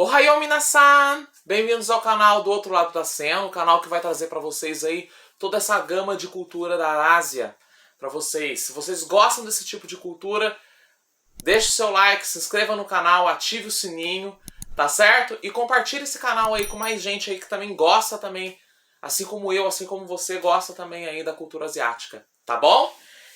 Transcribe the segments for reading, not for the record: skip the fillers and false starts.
Ohayou minasan! Bem-vindos ao canal do outro lado da cena, o canal que vai trazer para vocês aí toda essa gama de cultura da Ásia para vocês. Se vocês gostam desse tipo de cultura, deixe o seu like, se inscreva no canal, ative o sininho, tá certo? E compartilhe esse canal aí com mais gente aí que também gosta também, assim como eu, assim como você gosta também aí da cultura asiática, tá bom?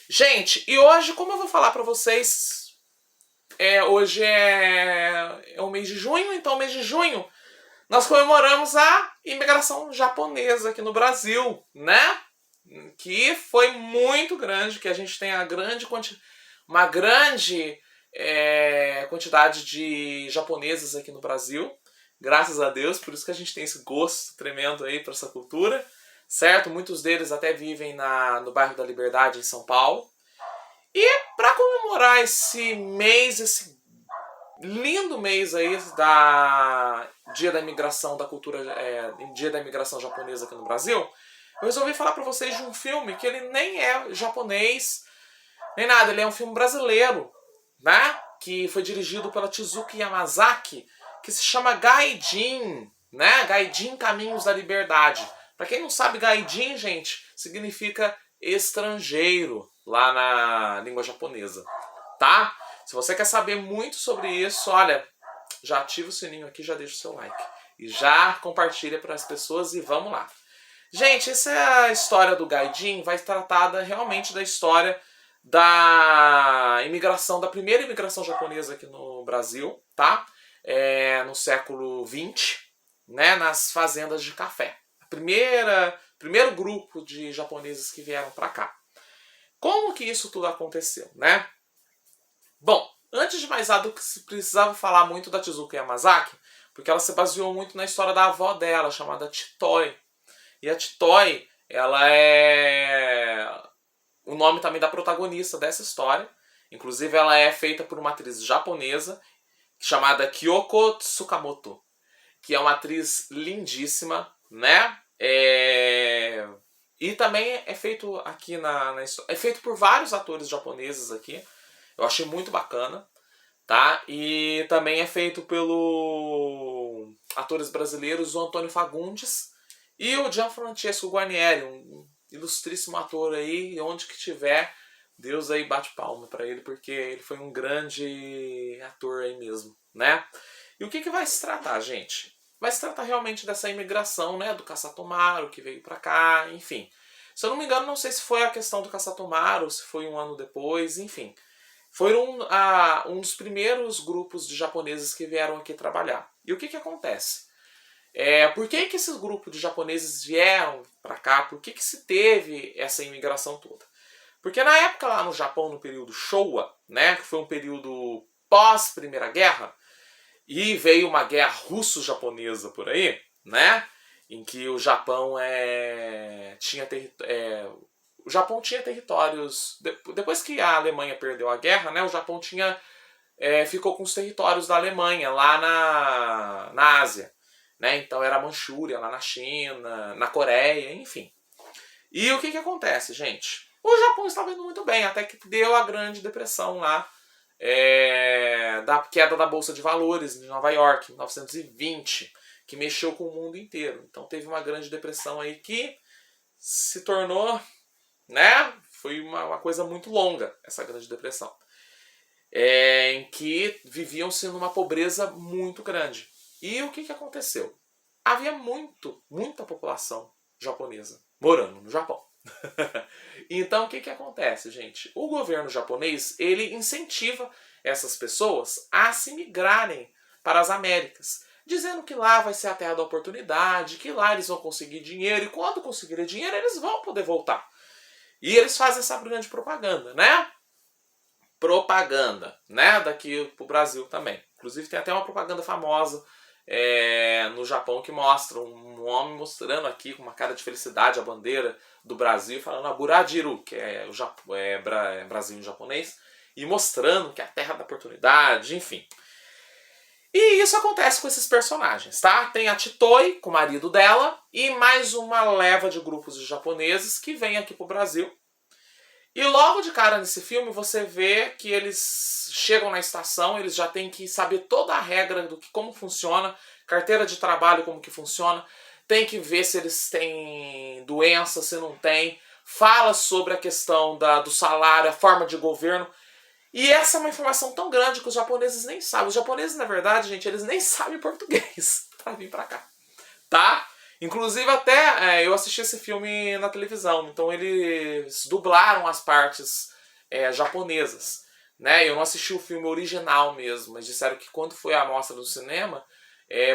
Gente, e hoje, como eu vou falar para vocês, hoje é o mês de junho, então mês de junho nós comemoramos a imigração japonesa aqui no Brasil, né? Que foi muito grande, que a gente tem uma grande quantidade de japoneses aqui no Brasil, graças a Deus, por isso que a gente tem esse gosto tremendo aí para essa cultura, certo? Muitos deles até vivem no bairro da Liberdade, em São Paulo. E para comemorar esse mês, esse lindo mês aí da Dia da Imigração da cultura, Dia da Imigração japonesa aqui no Brasil, eu resolvi falar para vocês de um filme que ele nem é japonês, nem nada, ele é um filme brasileiro, né? Que foi dirigido pela Tezuka Yamazaki, que se chama Gaijin, né? Gaijin Caminhos da Liberdade. Para quem não sabe, Gaijin, gente, significa estrangeiro lá na língua japonesa, tá? Se você quer saber muito sobre isso, olha, já ativa o sininho aqui, já deixa o seu like. E já compartilha para as pessoas e vamos lá. Gente, essa é a história do Gaijin, vai tratar realmente da história da primeira imigração japonesa aqui no Brasil, tá? No século XX, né, nas fazendas de café. Primeiro grupo de japoneses que vieram para cá. Como que isso tudo aconteceu, né? Bom, antes de mais nada, se precisava falar muito da Tezuka Yamazaki, porque ela se baseou muito na história da avó dela, chamada Chitoi. E a Chitoi, ela é o nome também da protagonista dessa história. Inclusive, ela é feita por uma atriz japonesa chamada Kyoko Tsukamoto, que é uma atriz lindíssima, né? E também é feito aqui é feito por vários atores japoneses aqui. Eu achei muito bacana, tá? E também é feito pelo atores brasileiros, o Antônio Fagundes e o Gianfrancesco Guarnieri, um ilustríssimo ator aí, e onde que tiver, Deus aí bate palma para ele, porque ele foi um grande ator aí mesmo, né? E o que vai se tratar, gente? Vai se tratar realmente dessa imigração, né, do Kasatomaru, que veio para cá, enfim. Se eu não me engano, não sei se foi a questão do Kasatomaru, se foi um ano depois, enfim. Foram um dos primeiros grupos de japoneses que vieram aqui trabalhar. E o que acontece? Por que esses grupos de japoneses vieram para cá? Por que se teve essa imigração toda? Porque na época lá no Japão, no período Showa, né, que foi um período pós-Primeira Guerra, e veio uma guerra russo-japonesa por aí, né? Em que o Japão o Japão tinha territórios. Depois que a Alemanha perdeu a guerra, né? O Japão ficou com os territórios da Alemanha lá na Ásia, né? Então era a Manchúria lá na China, na Coreia, enfim. E o que acontece, gente? O Japão estava indo muito bem, até que deu a Grande Depressão lá. Da queda da Bolsa de Valores de Nova York, em 1920, que mexeu com o mundo inteiro. Então teve uma grande depressão aí que se tornou, né? Foi uma coisa muito longa, essa grande depressão. Em que viviam-se numa pobreza muito grande. E o que aconteceu? Havia muita população japonesa morando no Japão. Então o que acontece, gente? O governo japonês, ele incentiva essas pessoas a se migrarem para as Américas, dizendo que lá vai ser a terra da oportunidade, que lá eles vão conseguir dinheiro, e quando conseguirem dinheiro eles vão poder voltar. E eles fazem essa grande propaganda, né? Propaganda, né? Daqui pro Brasil também. Inclusive tem até uma propaganda famosa no Japão que mostra um homem mostrando aqui com uma cara de felicidade a bandeira do Brasil, falando Aburajiru, que é Brasil em japonês, e mostrando que é a terra da oportunidade, enfim. E isso acontece com esses personagens, tá? Tem a Chitoi, com o marido dela, e mais uma leva de grupos de japoneses que vem aqui pro Brasil. E logo de cara nesse filme você vê que eles chegam na estação, eles já têm que saber toda a regra do que como funciona, carteira de trabalho como que funciona, tem que ver se eles têm doença, se não tem, fala sobre a questão do salário, a forma de governo. E essa é uma informação tão grande que os japoneses nem sabem. Os japoneses, na verdade, gente, eles nem sabem português pra vir pra cá, tá? Inclusive até eu assisti esse filme na televisão, então eles dublaram as partes japonesas, né? Eu não assisti o filme original mesmo, mas disseram que quando foi a mostra do cinema,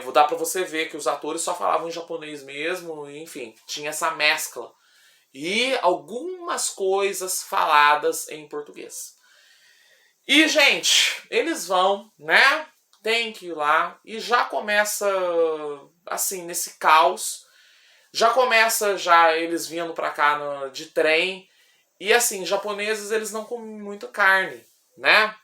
vou dar pra você ver que os atores só falavam em japonês mesmo, enfim, tinha essa mescla. E algumas coisas faladas em português. E, gente, eles vão, né? Tem que ir lá e já começa, assim, nesse caos. Já começa já eles vindo pra cá de trem. E, assim, japoneses, eles não comem muito carne, né?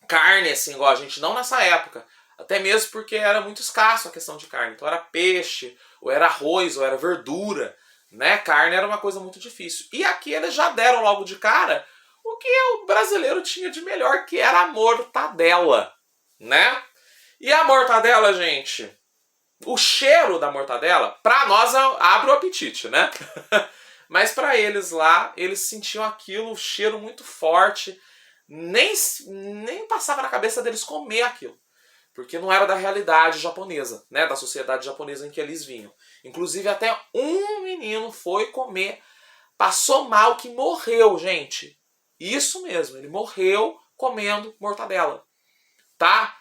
Carne, assim, igual a gente, não nessa época. Até mesmo porque era muito escasso a questão de carne. Então era peixe, ou era arroz, ou era verdura, né? Carne era uma coisa muito difícil. E aqui eles já deram logo de cara o que o brasileiro tinha de melhor, que era a mortadela, né? E a mortadela, gente, o cheiro da mortadela, pra nós abre o apetite, né? Mas pra eles lá, eles sentiam aquilo, o cheiro muito forte, nem passava na cabeça deles comer aquilo. Porque não era da realidade japonesa, né? Da sociedade japonesa em que eles vinham. Inclusive até um menino foi comer, passou mal, que morreu, gente. Isso mesmo, ele morreu comendo mortadela, tá?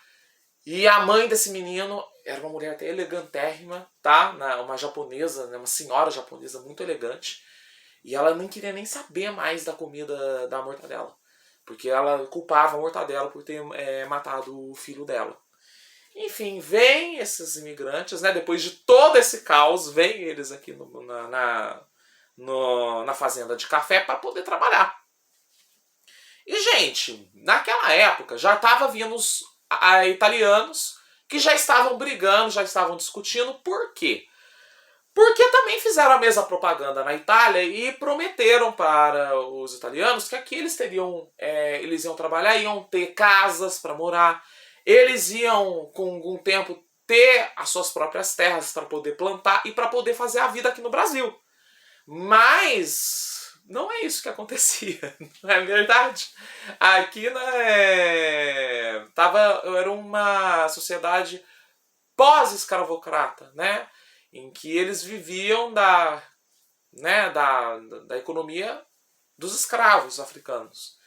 E a mãe desse menino era uma mulher até elegantérrima, tá? Uma japonesa, né? Uma senhora japonesa muito elegante. E ela não queria nem saber mais da comida da mortadela. Porque ela culpava a mortadela por ter matado o filho dela. Enfim, vem esses imigrantes, né? Depois de todo esse caos, vem eles aqui na fazenda de café para poder trabalhar. E, gente, naquela época já estava vindo os italianos que já estavam brigando, já estavam discutindo. Por quê? Porque também fizeram a mesma propaganda na Itália e prometeram para os italianos que aqui eles teriam, eles iam trabalhar, iam ter casas para morar, eles iam com algum tempo ter as suas próprias terras para poder plantar e para poder fazer a vida aqui no Brasil. Mas não é isso que acontecia, não é verdade? Aqui era uma sociedade pós-escravocrata, né? Em que eles viviam da economia dos escravos africanos.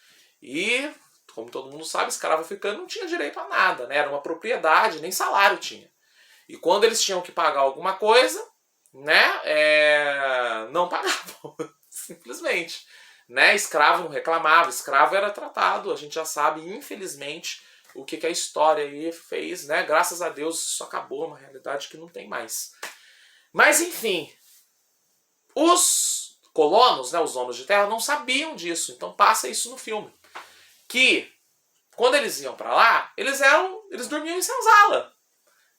E, como todo mundo sabe, escravo africano não tinha direito a nada, né? Era uma propriedade, nem salário tinha. E quando eles tinham que pagar alguma coisa, né, não pagavam, simplesmente. Né? Escravo não reclamava, escravo era tratado, a gente já sabe, infelizmente, o que a história aí fez, né? Graças a Deus isso acabou, uma realidade que não tem mais. Mas enfim, os colonos, né, os donos de terra, não sabiam disso, então passa isso no filme. Que quando eles iam para lá, eles dormiam em senzala,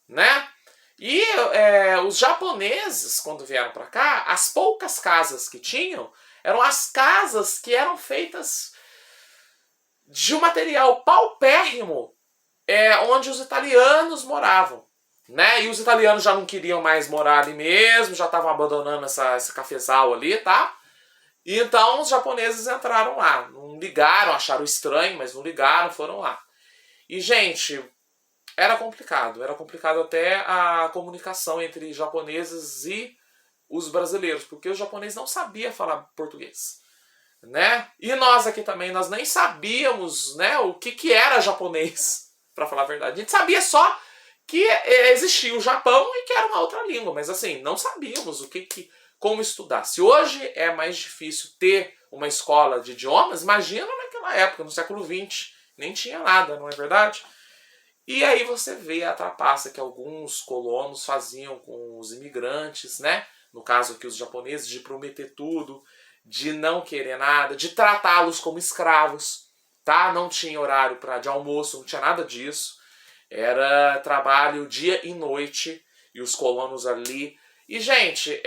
né? E os japoneses, quando vieram para cá, as poucas casas que tinham eram as casas que eram feitas de um material paupérrimo, onde os italianos moravam. Né? E os italianos já não queriam mais morar ali mesmo, já estavam abandonando esse cafezal ali, tá? E então os japoneses entraram lá. Não ligaram, acharam estranho, mas não ligaram, foram lá. E, gente, era complicado até a comunicação entre japoneses e os brasileiros, porque o japonês não sabia falar português, né? E nós aqui também, nós nem sabíamos, né, o que era japonês, para falar a verdade. A gente sabia só que existia o Japão e que era uma outra língua, mas assim, não sabíamos como estudar. Se hoje é mais difícil ter uma escola de idiomas, imagina naquela época, no século XX, nem tinha nada, não é verdade? E aí você vê a trapaça que alguns colonos faziam com os imigrantes, né? No caso aqui os japoneses, de prometer tudo, de não querer nada, de tratá-los como escravos, tá? Não tinha horário de almoço, não tinha nada disso. Era trabalho dia e noite, e os colonos ali. E, gente,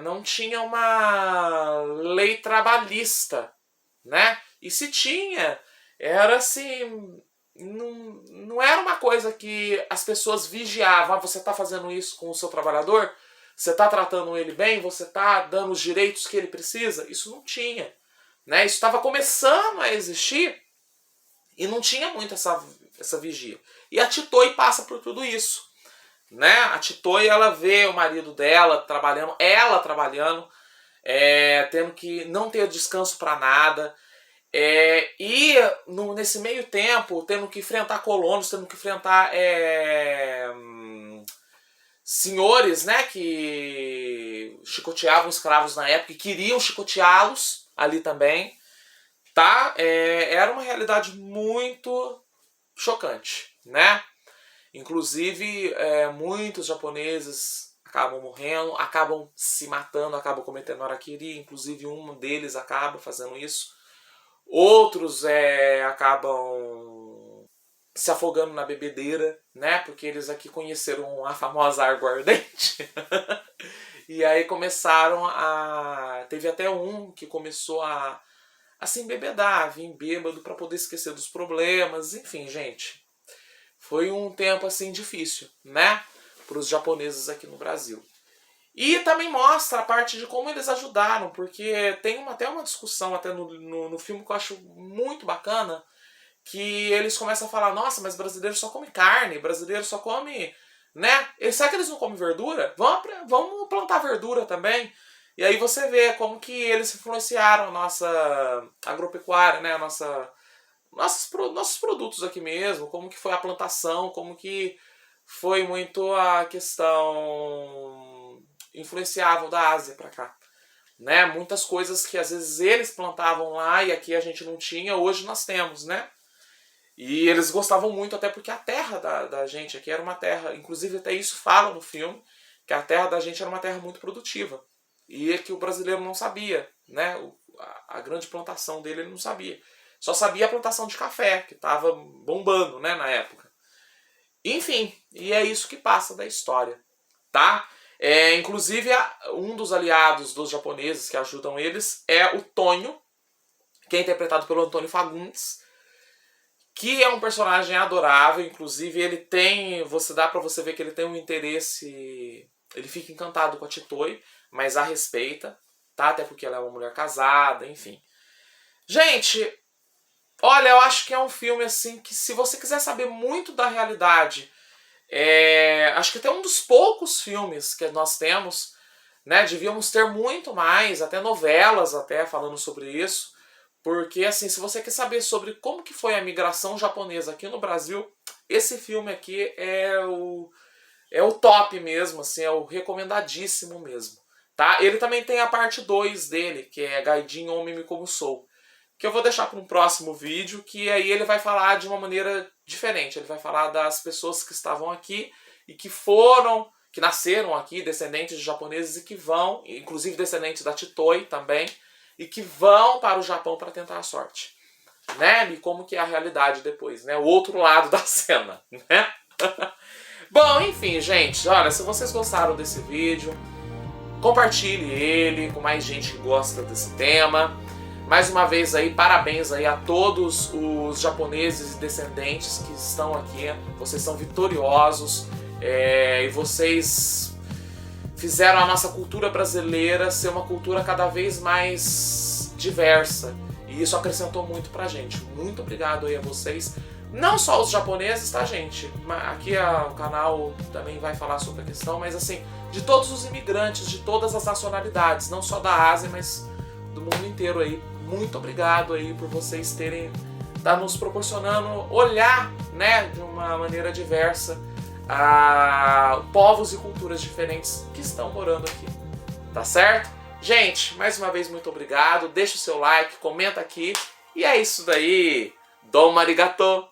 não tinha uma lei trabalhista né? E se tinha, era assim, não era uma coisa que as pessoas vigiavam. Ah, você está fazendo isso com o seu trabalhador? Você está tratando ele bem? Você está dando os direitos que ele precisa? Isso não tinha, né? Isso estava começando a existir e não tinha muito essa vigia. E a Titoi passa por tudo isso, né? A Titoi, ela vê o marido dela trabalhando, tendo que não ter descanso para nada, e nesse meio tempo tendo que enfrentar colonos, tendo que enfrentar senhores, né, que chicoteavam escravos na época e queriam chicoteá-los ali também, tá? Era uma realidade muito chocante, né? Inclusive, muitos japoneses acabam morrendo, acabam se matando, acabam cometendo harakiri, inclusive um deles acaba fazendo isso. Outros acabam se afogando na bebedeira, né? Porque eles aqui conheceram a famosa aguardente. E aí começaram a... Teve até um que começou a se embebedar, a vir bêbado para poder esquecer dos problemas. Enfim, gente, foi um tempo assim difícil, né? Para os japoneses aqui no Brasil. E também mostra a parte de como eles ajudaram, porque tem até uma discussão até no filme que eu acho muito bacana, que eles começam a falar, nossa, mas brasileiro só come carne, brasileiro só come, né? Será que eles não comem verdura? Vamos plantar verdura também. E aí você vê como que eles influenciaram a nossa agropecuária, né? Nossos produtos aqui mesmo, como que foi a plantação, como que foi muito a questão influenciável da Ásia para cá, né? Muitas coisas que às vezes eles plantavam lá e aqui a gente não tinha, hoje nós temos, né? E eles gostavam muito, até porque a terra da gente aqui era uma terra, inclusive até isso fala no filme, que a terra da gente era uma terra muito produtiva. E é que o brasileiro não sabia, né? A grande plantação dele ele não sabia. Só sabia a plantação de café, que estava bombando, né, na época. Enfim, e é isso que passa da história, tá? Inclusive, um dos aliados dos japoneses que ajudam eles é o Tonho, que é interpretado pelo Antônio Fagundes, que é um personagem adorável. Inclusive, ele tem... dá pra você ver que ele tem um interesse... Ele fica encantado com a Titoi, mas a respeita, tá? Até porque ela é uma mulher casada, enfim. Gente, olha, eu acho que é um filme assim que, se você quiser saber muito da realidade, acho que até um dos poucos filmes que nós temos, né? Devíamos ter muito mais, até novelas até falando sobre isso, porque assim, se você quer saber sobre como que foi a migração japonesa aqui no Brasil, esse filme aqui é o top mesmo, assim, é o recomendadíssimo mesmo, tá? Ele também tem a parte 2 dele, que é Gaijin Omimi Como Sou, que eu vou deixar para um próximo vídeo, que aí ele vai falar de uma maneira diferente. Ele vai falar das pessoas que estavam aqui e que nasceram aqui, descendentes de japoneses e que vão, inclusive descendentes da Titoi também, e que vão para o Japão para tentar a sorte, né? E como que é a realidade depois, né? O outro lado da cena, né? Bom, enfim, gente, olha, se vocês gostaram desse vídeo, compartilhe ele com mais gente que gosta desse tema. Mais uma vez aí, parabéns aí a todos os japoneses e descendentes que estão aqui. Vocês são vitoriosos, e vocês fizeram a nossa cultura brasileira ser uma cultura cada vez mais diversa. E isso acrescentou muito pra gente. Muito obrigado aí a vocês. Não só os japoneses, tá, gente? Aqui o canal também vai falar sobre a questão, mas assim, de todos os imigrantes, de todas as nacionalidades, não só da Ásia, mas do mundo inteiro aí. Muito obrigado aí por vocês tá nos proporcionando olhar, né, de uma maneira diversa a povos e culturas diferentes que estão morando aqui, tá certo? Gente, mais uma vez muito obrigado, deixa o seu like, comenta aqui, e é isso daí. Domo arigato!